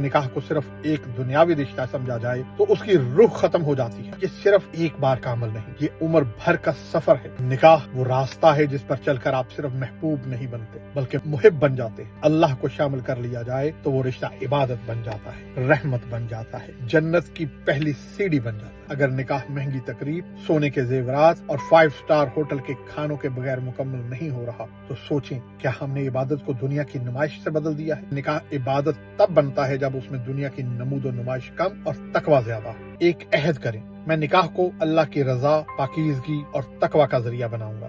نکاح کو صرف ایک دنیاوی رشتہ سمجھا جائے تو اس کی روح ختم ہو جاتی ہے۔ یہ صرف ایک بار کا عمل نہیں، یہ عمر بھر کا سفر ہے۔ نکاح وہ راستہ ہے جس پر چل کر آپ صرف محبوب نہیں بنتے بلکہ محب بن جاتے ہیں۔ اللہ کو شامل کر لیا جائے تو وہ رشتہ عبادت بن جاتا ہے، رحمت بن جاتا ہے، جنت کی پہلی سیڑھی بن جاتا ہے۔ اگر نکاح مہنگی تقریب، سونے کے زیورات اور 5 اسٹار ہوٹل کے کھانوں کے بغیر مکمل نہیں ہو رہا تو سوچیں، کیا ہم نے عبادت کو دنیا کی نمائش سے بدل دیا ہے؟ نکاح عبادت تب بنتا ہے جب اس میں دنیا کی نمود و نمائش کم اور تقوی زیادہ ہو۔ ایک عہد کریں، میں نکاح کو اللہ کی رضا، پاکیزگی اور تقوی کا ذریعہ بناؤں گا۔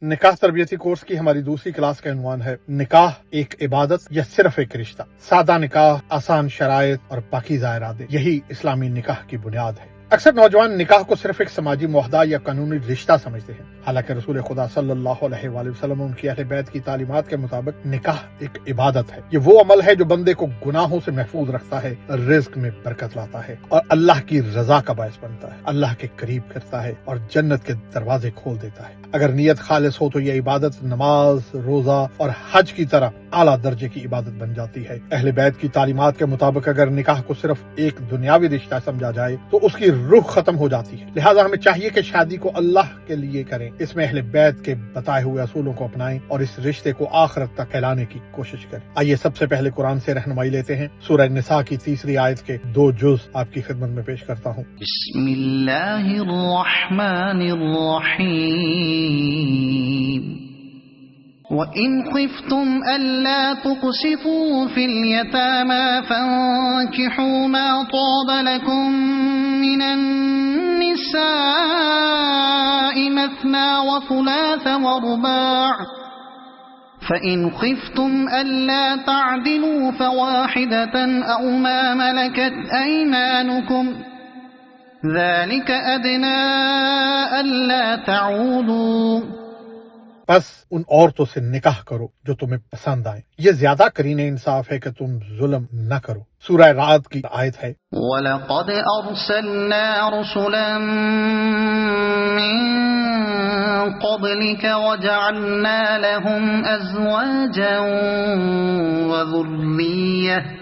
نکاح تربیتی کورس کی ہماری دوسری کلاس کا عنوان ہے نکاح ایک عبادت یا صرف ایک رشتہ؟ سادہ نکاح، آسان شرائط اور پاکیزہ ارادے، یہی اسلامی نکاح کی بنیاد ہے۔ اکثر نوجوان نکاح کو صرف ایک سماجی معاہدہ یا قانونی رشتہ سمجھتے ہیں، حالانکہ رسول خدا صلی اللہ علیہ وآلہ وسلم ان کی اہل بیت کی تعلیمات کے مطابق نکاح ایک عبادت ہے۔ یہ وہ عمل ہے جو بندے کو گناہوں سے محفوظ رکھتا ہے، رزق میں برکت لاتا ہے اور اللہ کی رضا کا باعث بنتا ہے، اللہ کے قریب کرتا ہے اور جنت کے دروازے کھول دیتا ہے۔ اگر نیت خالص ہو تو یہ عبادت نماز، روزہ اور حج کی طرح اعلیٰ درجے کی عبادت بن جاتی ہے۔ اہل بیت کی تعلیمات کے مطابق اگر نکاح کو صرف ایک دنیاوی رشتہ سمجھا جائے تو اس کی روح ختم ہو جاتی ہے۔ لہٰذا ہمیں چاہیے کہ شادی کو اللہ کے لیے کریں، اس میں اہل بیت کے بتائے ہوئے اصولوں کو اپنائیں اور اس رشتے کو آخرت تک پھیلانے کی کوشش کریں۔ آئیے سب سے پہلے قرآن سے رہنمائی لیتے ہیں۔ سورہ نساء کی 3 آیت کے 2 جز آپ کی خدمت میں پیش کرتا ہوں۔ بسم اللہ الرحمن الرحیم وَإِنْ خِفْتُمْ أَلَّا تُقْسِطُوا فِي الْيَتَامَى فَانكِحُوا مَا طَابَ لَكُم مِّنَ النِّسَاءِ مَثْنَىٰ وَثُلَاثَ وَرُبَاعَ فَإِنْ خِفْتُمْ أَلَّا تَعْدِلُوا فَوَاحِدَةً أَوْ مَا مَلَكَتْ أَيْمَانُكُمْ ذَلِكَ أَدْنَىٰ أَلَّا تَعُولُوا۔ بس ان عورتوں سے نکاح کرو جو تمہیں پسند آئیں، یہ زیادہ قرین انصاف ہے کہ تم ظلم نہ کرو۔ سورہ رعد کی آیت ہے، وَلَقَدْ أَرْسَلْنَا رُسُلًا مِّن قَبْلِكَ وَجَعَلْنَا لَهُمْ أَزْوَاجًا وَذُرِّيَّةً،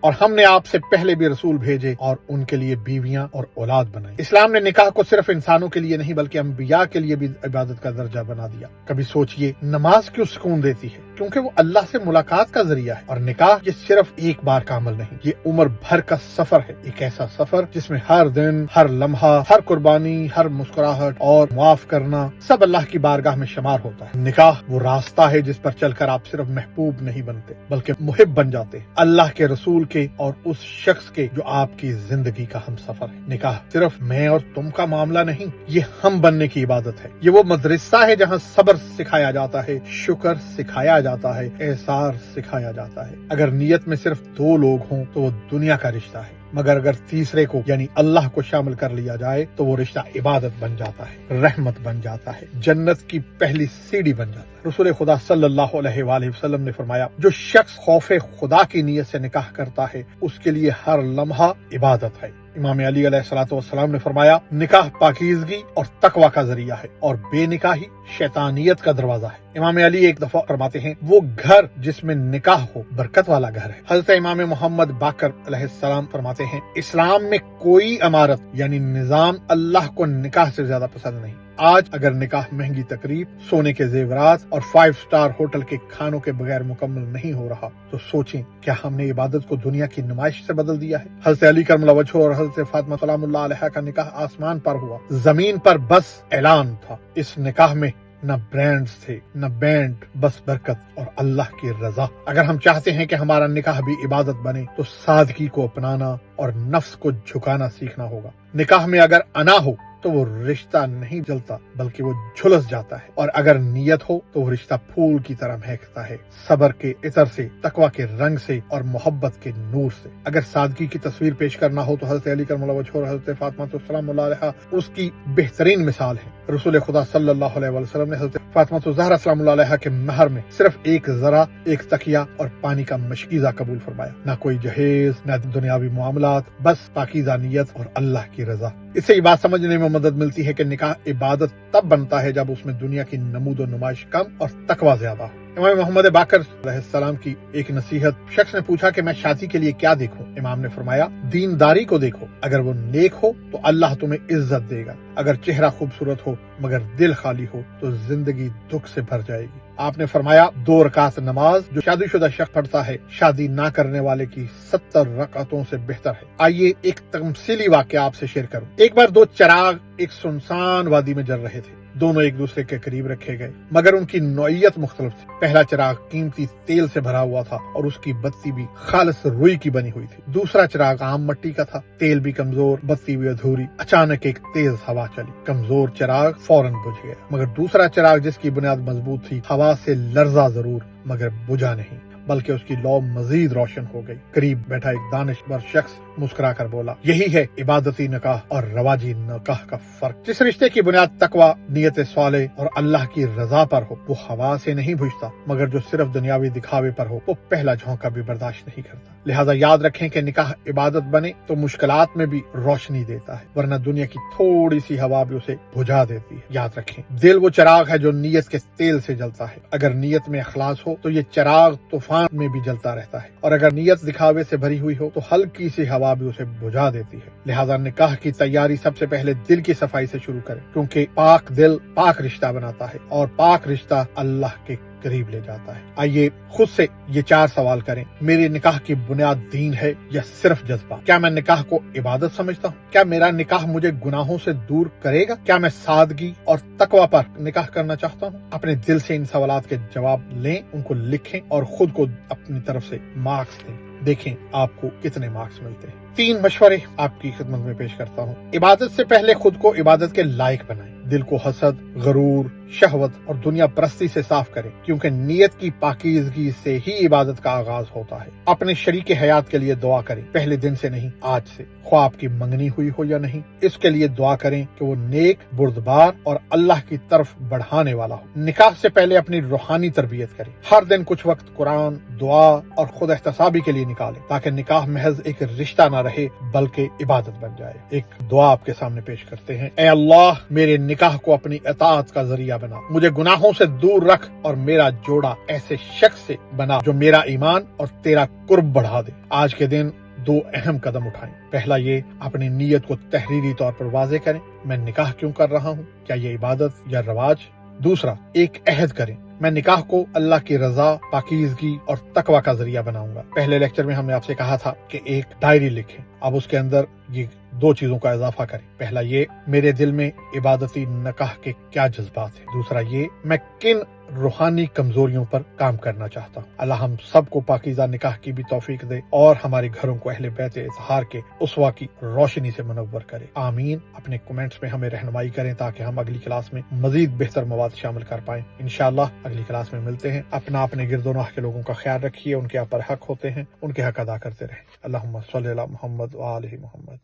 اور ہم نے آپ سے پہلے بھی رسول بھیجے اور ان کے لیے بیویاں اور اولاد بنائی۔ اسلام نے نکاح کو صرف انسانوں کے لیے نہیں بلکہ انبیاء کے لیے بھی عبادت کا درجہ بنا دیا۔ کبھی سوچئے، نماز کیوں سکون دیتی ہے؟ کیونکہ وہ اللہ سے ملاقات کا ذریعہ ہے، اور نکاح یہ صرف ایک بار کا عمل نہیں، یہ عمر بھر کا سفر ہے، ایک ایسا سفر جس میں ہر دن، ہر لمحہ، ہر قربانی، ہر مسکراہٹ اور معاف کرنا سب اللہ کی بارگاہ میں شمار ہوتا ہے۔ نکاح وہ راستہ ہے جس پر چل کر آپ صرف محبوب نہیں بنتے بلکہ محب بن جاتے ہیں، اللہ کے رسول کے اور اس شخص کے جو آپ کی زندگی کا ہم سفر ہے۔ نکاح صرف میں اور تم کا معاملہ نہیں، یہ ہم بننے کی عبادت ہے۔ یہ وہ مدرسہ ہے جہاں صبر سکھایا جاتا ہے، شکر سکھایا جاتا ہے، احسان سکھایا جاتا ہے۔ اگر نیت میں صرف 2 لوگ ہوں تو وہ دنیا کا رشتہ ہے، مگر اگر تیسرے کو یعنی اللہ کو شامل کر لیا جائے تو وہ رشتہ عبادت بن جاتا ہے، رحمت بن جاتا ہے، جنت کی پہلی سیڑھی بن جاتا ہے۔ رسول خدا صلی اللہ علیہ وآلہ وسلم نے فرمایا، جو شخص خوف خدا کی نیت سے نکاح کرتا ہے اس کے لیے ہر لمحہ عبادت ہے۔ امام علی علیہ الصلوۃ والسلام نے فرمایا، نکاح پاکیزگی اور تقوی کا ذریعہ ہے اور بے نکاحی شیطانیت کا دروازہ ہے۔ امام علی ایک دفعہ فرماتے ہیں، وہ گھر جس میں نکاح ہو برکت والا گھر ہے۔ حضرت امام محمد باقر علیہ السلام فرماتے ہیں، اسلام میں کوئی عمارت یعنی نظام اللہ کو نکاح سے زیادہ پسند نہیں۔ آج اگر نکاح مہنگی تقریب، سونے کے زیورات اور 5 اسٹار ہوٹل کے کھانوں کے بغیر مکمل نہیں ہو رہا تو سوچیں، کیا ہم نے عبادت کو دنیا کی نمائش سے بدل دیا ہے؟ حضرت علی کرم اللہ وجہہ اور حضرت فاطمہ سلام اللہ علیہا کا نکاح آسمان پر ہوا، زمین پر بس اعلان تھا۔ اس نکاح میں نہ برانڈز تھے، نہ بینڈ، بس برکت اور اللہ کی رضا۔ اگر ہم چاہتے ہیں کہ ہمارا نکاح بھی عبادت بنے تو سادگی کو اپنانا اور نفس کو جھکانا سیکھنا ہوگا۔ نکاح میں اگر انا ہو تو وہ رشتہ نہیں جلتا بلکہ وہ جھلس جاتا ہے، اور اگر نیت ہو تو وہ رشتہ پھول کی طرح مہکتا ہے، صبر کے عطر سے، تقوی کے رنگ سے اور محبت کے نور سے۔ اگر سادگی کی تصویر پیش کرنا ہو تو حضرت علی کرم اللہ وجہہ اور حضرت فاطمہ سلام اللہ علیہا اس کی بہترین مثال ہے۔ رسول خدا صلی اللہ علیہ وسلم نے حضرت فاطمہ زہرا سلام اللہ علیہا کے مہر میں صرف ایک ذرہ، ایک تکیہ اور پانی کا مشکیزہ قبول فرمایا، نہ کوئی جہیز، نہ دنیاوی معاملات، بس پاکیزہ نیت اور اللہ کی رضا۔ اس سے یہ بات سمجھنے میں مدد ملتی ہے کہ نکاح عبادت تب بنتا ہے جب اس میں دنیا کی نمود و نمائش کم اور تقوی زیادہ ہو۔ امام محمد باقر علیہ السلام کی ایک نصیحت، شخص نے پوچھا کہ میں شادی کے لیے کیا دیکھوں؟ امام نے فرمایا دینداری کو دیکھو، اگر وہ نیک ہو تو اللہ تمہیں عزت دے گا، اگر چہرہ خوبصورت ہو مگر دل خالی ہو تو زندگی دکھ سے بھر جائے گی۔ آپ نے فرمایا 2 رکعت نماز جو شادی شدہ شخص پڑھتا ہے شادی نہ کرنے والے کی 70 رکعتوں سے بہتر ہے۔ آئیے ایک تمثیلی واقعہ آپ سے شیئر کروں۔ ایک بار 2 چراغ ایک سنسان وادی میں جل رہے تھے، دونوں ایک دوسرے کے قریب رکھے گئے مگر ان کی نوعیت مختلف تھی۔ پہلا چراغ قیمتی تیل سے بھرا ہوا تھا اور اس کی بتی بھی خالص روئی کی بنی ہوئی تھی۔ دوسرا چراغ عام مٹی کا تھا، تیل بھی کمزور، بتی بھی ادھوری۔ اچانک ایک تیز ہوا چلی، کمزور چراغ فوراً بجھ گیا، مگر دوسرا چراغ جس کی بنیاد مضبوط تھی ہوا سے لرزا ضرور مگر بجھا نہیں، بلکہ اس کی لو مزید روشن ہو گئی۔ قریب بیٹھا ایک دانشور شخص مسکرا کر بولا، یہی ہے عبادتی نکاح اور رواجی نکاح کا فرق۔ جس رشتے کی بنیاد تقوی، نیت صالح اور اللہ کی رضا پر ہو وہ ہوا سے نہیں بجھتا، مگر جو صرف دنیاوی دکھاوے پر ہو وہ پہلا جھونکا بھی برداشت نہیں کرتا۔ لہذا یاد رکھیں کہ نکاح عبادت بنے تو مشکلات میں بھی روشنی دیتا ہے، ورنہ دنیا کی تھوڑی سی ہوا بھی اسے بجھا دیتی ہے۔ یاد رکھیں دل وہ چراغ ہے جو نیت کے تیل سے جلتا ہے، اگر نیت میں اخلاص ہو تو یہ چراغ طوفان میں بھی جلتا رہتا ہے، اور اگر نیت دکھاوے سے بھری ہوئی ہو تو ہلکی سی ہوا بھی اسے بجھا دیتی ہے۔ لہذا نکاح کی تیاری سب سے پہلے دل کی صفائی سے شروع کریں، کیونکہ پاک دل پاک رشتہ بناتا ہے اور پاک رشتہ اللہ کے قریب لے جاتا ہے۔ آئیے خود سے یہ 4 سوال کریں، میرے نکاح کی بنیاد دین ہے یا صرف جذبہ؟ کیا میں نکاح کو عبادت سمجھتا ہوں؟ کیا میرا نکاح مجھے گناہوں سے دور کرے گا؟ کیا میں سادگی اور تقوی پر نکاح کرنا چاہتا ہوں؟ اپنے دل سے ان سوالات کے جواب لیں، ان کو لکھیں اور خود کو اپنی طرف سے مارکس دیں، دیکھیں آپ کو کتنے مارکس ملتے ہیں۔ 3 مشورے آپ کی خدمت میں پیش کرتا ہوں۔ عبادت سے پہلے خود کو عبادت کے لائق بنائیں، دل کو حسد، غرور، شہوت اور دنیا پرستی سے صاف کریں، کیونکہ نیت کی پاکیزگی سے ہی عبادت کا آغاز ہوتا ہے۔ اپنے شریک حیات کے لیے دعا کریں، پہلے دن سے نہیں آج سے، خواہ آپ کی منگنی ہوئی ہو یا نہیں، اس کے لیے دعا کریں کہ وہ نیک، بردبار اور اللہ کی طرف بڑھانے والا ہو۔ نکاح سے پہلے اپنی روحانی تربیت کریں، ہر دن کچھ وقت قرآن، دعا اور خود احتسابی کے لیے نکالیں، تاکہ نکاح محض ایک رشتہ نہ رہے بلکہ عبادت بن جائے۔ ایک دعا آپ کے سامنے پیش کرتے ہیں۔ اے اللہ میرے نکاح کو اپنی اطاعت کا ذریعہ بنا، مجھے گناہوں سے دور رکھ اور میرا جوڑا ایسے شخص سے بنا جو میرا ایمان اور تیرا قرب بڑھا دے۔ آج کے دن 2 اہم قدم اٹھائیں۔ پہلا یہ اپنی نیت کو تحریری طور پر واضح کریں، میں نکاح کیوں کر رہا ہوں، کیا یہ عبادت یا رواج؟ دوسرا ایک عہد کریں، میں نکاح کو اللہ کی رضا، پاکیزگی اور تقوی کا ذریعہ بناؤں گا۔ پہلے لیکچر میں ہم نے آپ سے کہا تھا کہ ایک ڈائری لکھیں، اب اس کے اندر یہ 2 چیزوں کا اضافہ کریں۔ پہلا یہ میرے دل میں عبادتی نکاح کے کیا جذبات ہیں، دوسرا یہ میں کن روحانی کمزوریوں پر کام کرنا چاہتا ہوں۔ اللہ ہم سب کو پاکیزہ نکاح کی بھی توفیق دے اور ہمارے گھروں کو اہل بیت اطہار کے اسوہ کی روشنی سے منور کرے، آمین۔ اپنے کمنٹس میں ہمیں رہنمائی کریں تاکہ ہم اگلی کلاس میں مزید بہتر مواد شامل کر پائیں۔ انشاءاللہ اگلی کلاس میں ملتے ہیں۔ اپنے گرد و نواح کے لوگوں کا خیال رکھیے، ان کے آپ پر حق ہوتے ہیں، ان کے حق ادا کرتے رہیں۔ اللہم صلی علی محمد و آلہ محمد۔